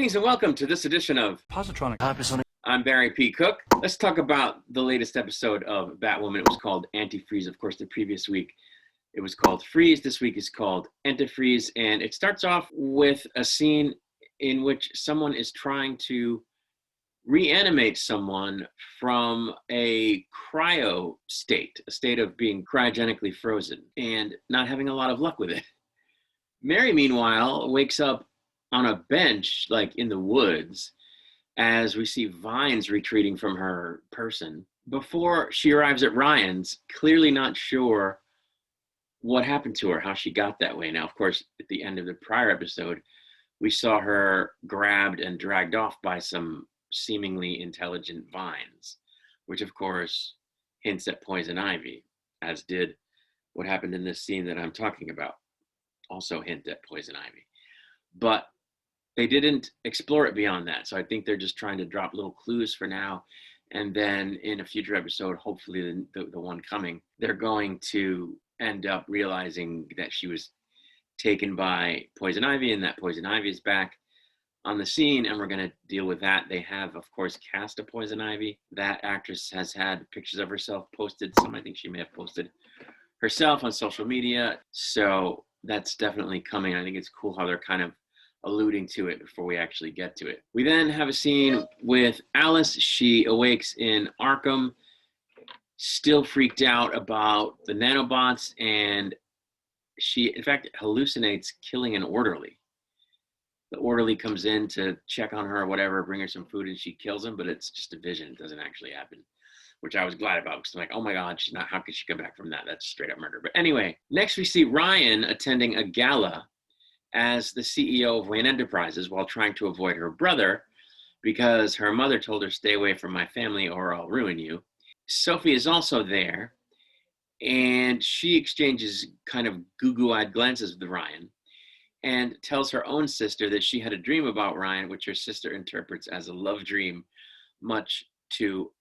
Greetings and welcome to this edition of Positronic. I'm Barry P. Cook. Let's talk about the latest episode of Batwoman. It was called Antifreeze. Of course, the previous week it was called Freeze. This week is called Antifreeze. And it starts off with a scene in which someone is trying to reanimate someone from a cryo state, a state of being cryogenically frozen, and not having a lot of luck with it. Mary, meanwhile, wakes up on a bench, like in the woods, as we see vines retreating from her person before she arrives at Ryan's, clearly not sure what happened to her, how she got that way. Now, of course, at the end of the prior episode, we saw her grabbed and dragged off by some seemingly intelligent vines, which of course hints at poison ivy, as did what happened in this scene that I'm talking about, also hint at poison ivy. But they didn't explore it beyond that. So I think they're just trying to drop little clues for now. And then in a future episode, hopefully the one coming, they're going to end up realizing that she was taken by poison ivy and that poison ivy is back on the scene, and we're going to deal with that. They have, of course, cast a poison ivy. That actress has had pictures of herself posted. Some I think she may have posted herself on social media. So that's definitely coming. I think it's cool how they're kind of alluding to it before we actually get to it. We then have a scene with Alice. She awakes in Arkham, still freaked out about the nanobots, and she, in fact, hallucinates killing an orderly. The orderly comes in to check on her or whatever, bring her some food, and she kills him, but it's just a vision. It doesn't actually happen, which I was glad about, because I'm like, oh my God, she's not, how could she come back from that? That's straight up murder. But anyway, next we see Ryan attending a gala as the CEO of Wayne Enterprises while trying to avoid her brother because her mother told her, stay away from my family or I'll ruin you. Sophie is also there, and she exchanges kind of goo-goo-eyed glances with Ryan and tells her own sister that she had a dream about Ryan, which her sister interprets as a love dream, much to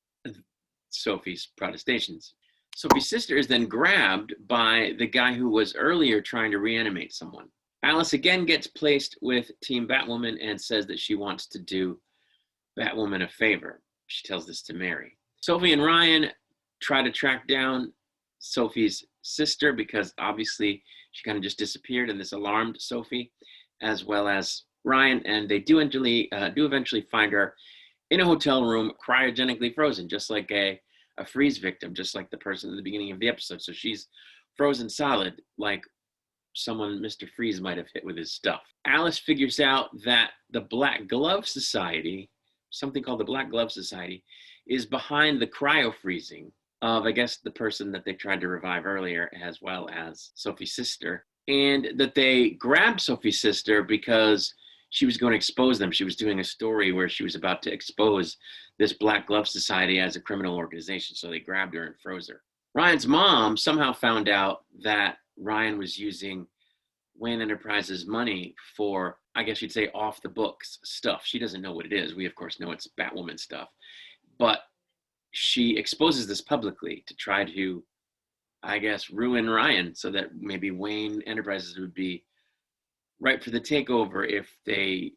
Sophie's protestations. Sophie's sister is then grabbed by the guy who was earlier trying to reanimate someone. Alice again gets placed with Team Batwoman and says that she wants to do Batwoman a favor. She tells this to Mary. Sophie and Ryan try to track down Sophie's sister because obviously she kind of just disappeared, and this alarmed Sophie as well as Ryan, and they do eventually find her in a hotel room cryogenically frozen, just like a freeze victim, just like the person at the beginning of the episode. So she's frozen solid, like someone Mr. Freeze might have hit with his stuff. Alice figures out that the Black Glove Society, something called the Black Glove Society, is behind the cryo-freezing of, I guess, the person that they tried to revive earlier, as well as Sophie's sister, and that they grabbed Sophie's sister because she was going to expose them. She was doing a story where she was about to expose this Black Glove Society as a criminal organization, so they grabbed her and froze her. Ryan's mom somehow found out that Ryan was using Wayne Enterprises money for, I guess you'd say, off the books stuff. She doesn't know what it is. We, of course, know it's Batwoman stuff. But she exposes this publicly to try to, I guess, ruin Ryan so that maybe Wayne Enterprises would be right for the takeover if they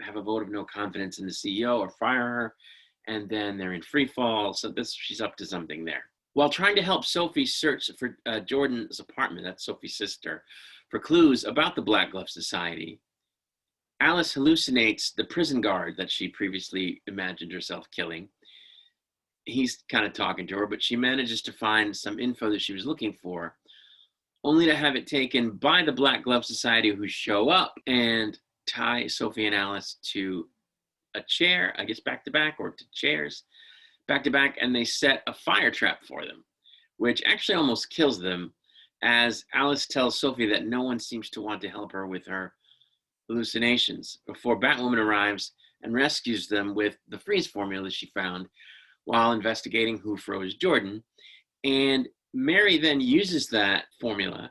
have a vote of no confidence in the CEO or fire her, and then they're in free fall. So she's up to something there. While trying to help Sophie search for Jordan's apartment, that's Sophie's sister, for clues about the Black Glove Society, Alice hallucinates the prison guard that she previously imagined herself killing. He's kind of talking to her, but she manages to find some info that she was looking for, only to have it taken by the Black Glove Society, who show up and tie Sophie and Alice to a chair, I guess back to back, or to chairs, back to back, and they set a fire trap for them, which actually almost kills them, as Alice tells Sophie that no one seems to want to help her with her hallucinations before Batwoman arrives and rescues them with the freeze formula she found while investigating who froze Jordan. And Mary then uses that formula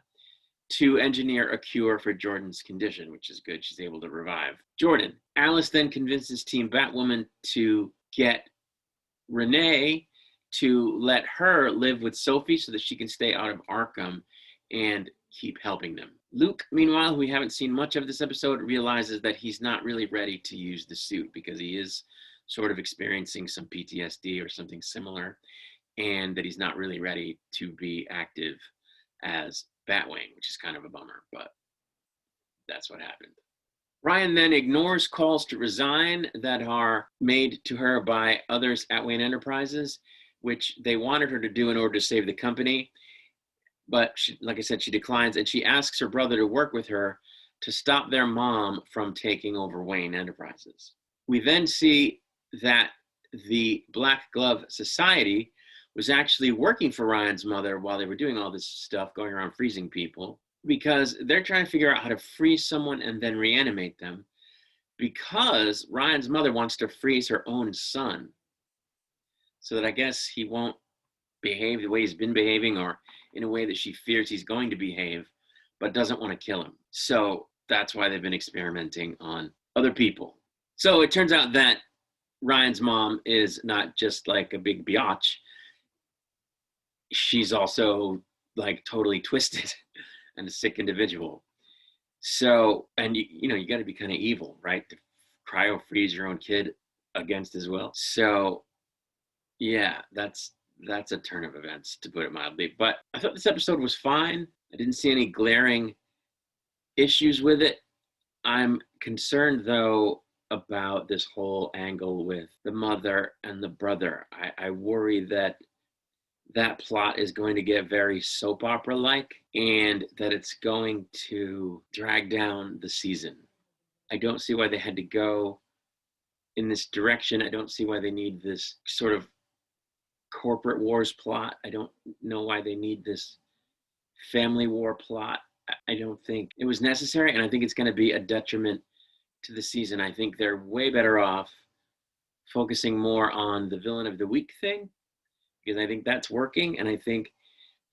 to engineer a cure for Jordan's condition, which is good. She's able to revive Jordan. Alice then convinces Team Batwoman to get Renee to let her live with Sophie so that she can stay out of Arkham and keep helping them. Luke, meanwhile, who we haven't seen much of this episode, realizes that he's not really ready to use the suit because he is sort of experiencing some PTSD or something similar, and that he's not really ready to be active as Batwing, which is kind of a bummer, but that's what happened. Ryan then ignores calls to resign that are made to her by others at Wayne Enterprises, which they wanted her to do in order to save the company. But she, like I said, she declines, and she asks her brother to work with her to stop their mom from taking over Wayne Enterprises. We then see that the Black Glove Society was actually working for Ryan's mother while they were doing all this stuff, going around freezing people, because they're trying to figure out how to freeze someone and then reanimate them, because Ryan's mother wants to freeze her own son so that I guess he won't behave the way he's been behaving, or in a way that she fears he's going to behave, but doesn't want to kill him. So that's why they've been experimenting on other people. So it turns out that Ryan's mom is not just like a big biatch. She's also like totally twisted and a sick individual. So, and you got to be kind of evil, right? To cryo freeze your own kid against his will. So yeah, that's a turn of events, to put it mildly. But I thought this episode was fine. I didn't see any glaring issues with it. I'm concerned, though, about this whole angle with the mother and the brother. I worry that that plot is going to get very soap opera-like, and that it's going to drag down the season. I don't see why they had to go in this direction. I don't see why they need this sort of corporate wars plot. I don't know why they need this family war plot. I don't think it was necessary, and I think it's going to be a detriment to the season. I think they're way better off focusing more on the villain of the week thing, because I think that's working, and I think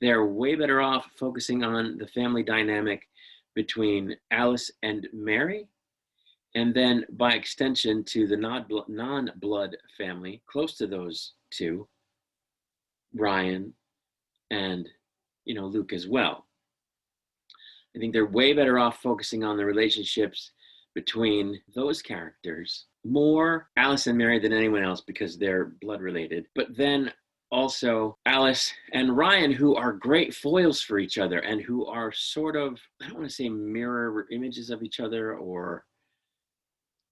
they're way better off focusing on the family dynamic between Alice and Mary, and then by extension to the non-blood family close to those two, Ryan and Luke as well. I think they're way better off focusing on the relationships between those characters, more Alice and Mary than anyone else, because they're blood related. But then also Alice and Ryan, who are great foils for each other and who are sort of, I don't want to say mirror images of each other, or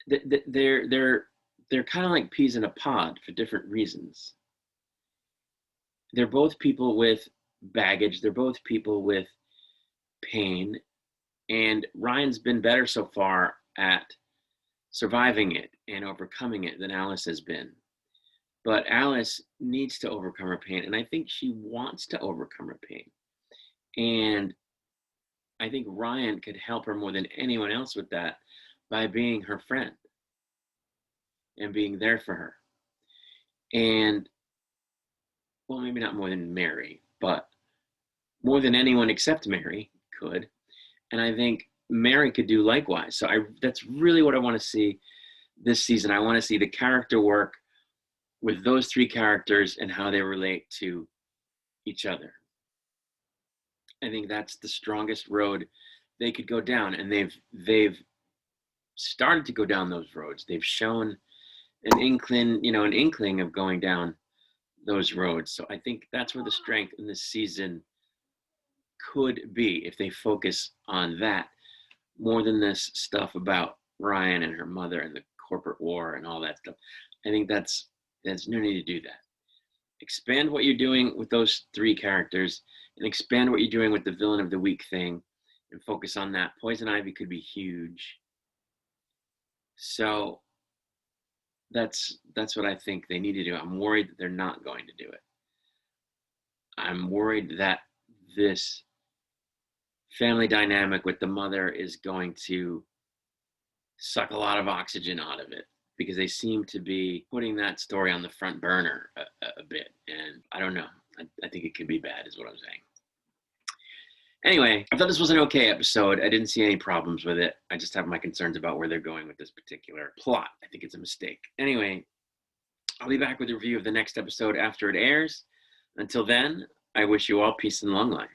they're kind of like peas in a pod for different reasons. They're both people with baggage. They're both people with pain. And Ryan's been better so far at surviving it and overcoming it than Alice has been. But Alice needs to overcome her pain, and I think she wants to overcome her pain. And I think Ryan could help her more than anyone else with that by being her friend and being there for her. And, well, maybe not more than Mary, but more than anyone except Mary could. And I think Mary could do likewise. So that's really what I want to see this season. I want to see the character work with those three characters and how they relate to each other. I think that's the strongest road they could go down, and they've started to go down those roads. They've shown an inkling of going down those roads. So I think that's where the strength in this season could be, if they focus on that more than this stuff about Ryan and her mother and the corporate war and all that stuff. I think there's no need to do that. Expand what you're doing with those three characters, and expand what you're doing with the villain of the week thing, and focus on that. Poison Ivy could be huge. So that's what I think they need to do. I'm worried that they're not going to do it. I'm worried that this family dynamic with the mother is going to suck a lot of oxygen out of it, because they seem to be putting that story on the front burner a bit. And I don't know. I think it could be bad, is what I'm saying. Anyway, I thought this was an okay episode. I didn't see any problems with it. I just have my concerns about where they're going with this particular plot. I think it's a mistake. Anyway, I'll be back with a review of the next episode after it airs. Until then, I wish you all peace and long life.